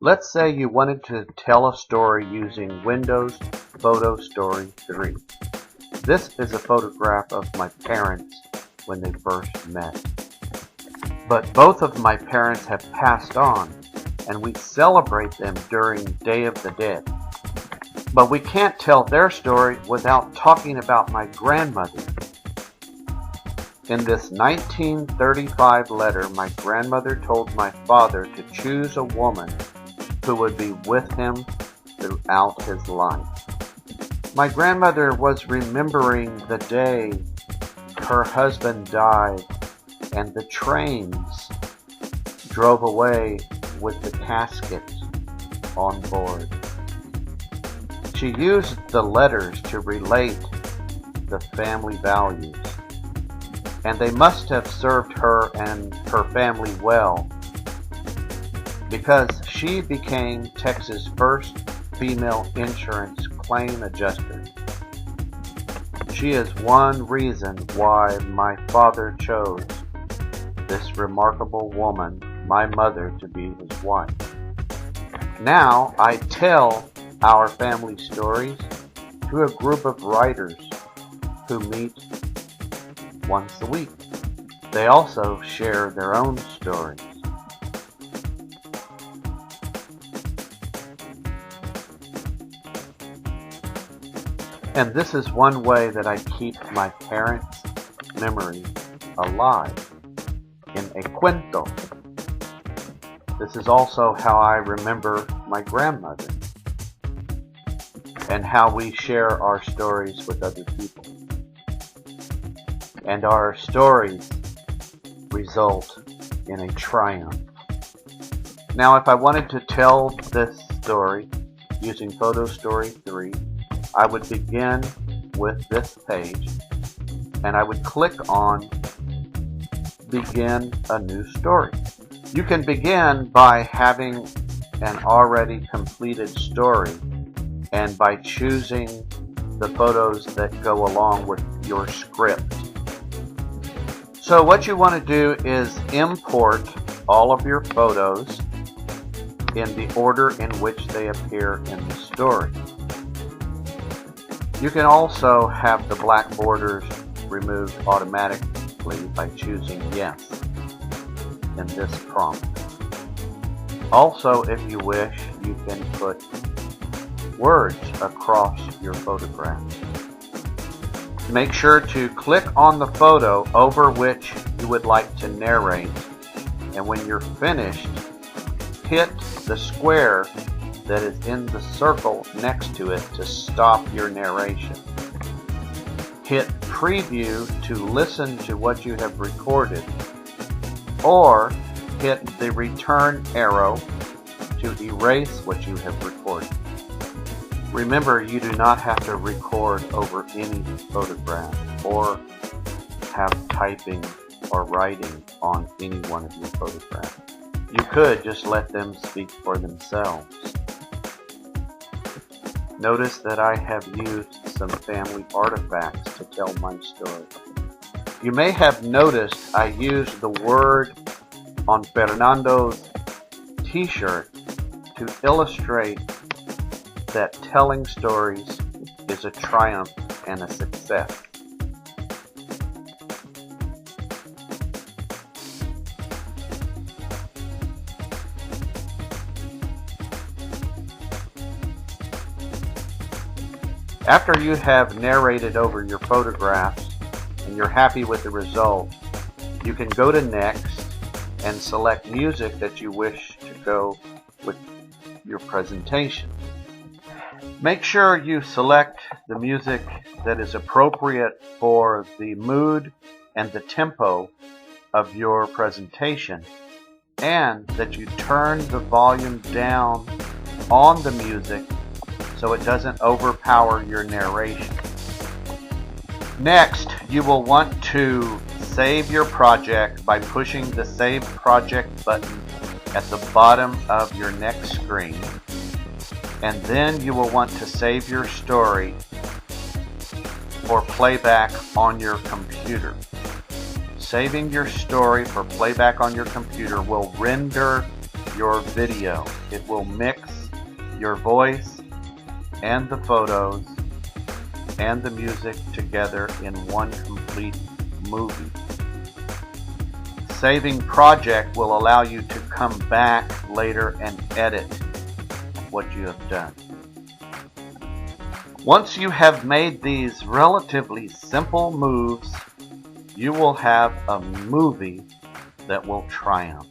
Let's say you wanted to tell a story using Windows Photo Story 3. This is a photograph of my parents when they first met. But both of my parents have passed on, and we celebrate them during Day of the Dead. But we can't tell their story without talking about my grandmother. In this 1935 letter, my grandmother told my father to choose a woman who would be with him throughout his life. My grandmother was remembering the day her husband died and the trains drove away with the casket on board. She used the letters to relate the family values, and they must have served her and her family well, because she became Texas' first female insurance claim adjuster. She is one reason why my father chose this remarkable woman, my mother, to be his wife. Now I tell our family stories to a group of writers who meet once a week. They also share their own stories. And this is one way that I keep my parents' memory alive, in a cuento. This is also how I remember my grandmother, and how we share our stories with other people. And our stories result in a triumph. Now, if I wanted to tell this story using Photo Story 3, I would begin with this page, and I would click on Begin a New Story. You can begin by having an already completed story and by choosing the photos that go along with your script. So what you want to do is import all of your photos in the order in which they appear in the story. You can also have the black borders removed automatically by choosing yes in this prompt. Also, if you wish, you can put words across your photographs. Make sure to click on the photo over which you would like to narrate, and when you're finished, hit the square that is in the circle next to it to stop your narration. Hit preview to listen to what you have recorded, or hit the return arrow to erase what you have recorded. Remember, you do not have to record over any photograph or have typing or writing on any one of your photographs. You could just let them speak for themselves. Notice that I have used some family artifacts to tell my story. You may have noticed I used the word on Fernando's t-shirt to illustrate that telling stories is a triumph and a success. After you have narrated over your photographs and you're happy with the result, you can go to Next and select music that you wish to go with your presentation. Make sure you select the music that is appropriate for the mood and the tempo of your presentation, and that you turn the volume down on the music so it doesn't overpower your narration. Next, you will want to save your project by pushing the Save Project button at the bottom of your next screen, and then you will want to save your story for playback on your computer. Saving your story for playback on your computer will render your video. It will mix your voice and the photos and the music together in one complete movie. Saving project will allow you to come back later and edit what you have done. Once you have made these relatively simple moves, you will have a movie that will triumph.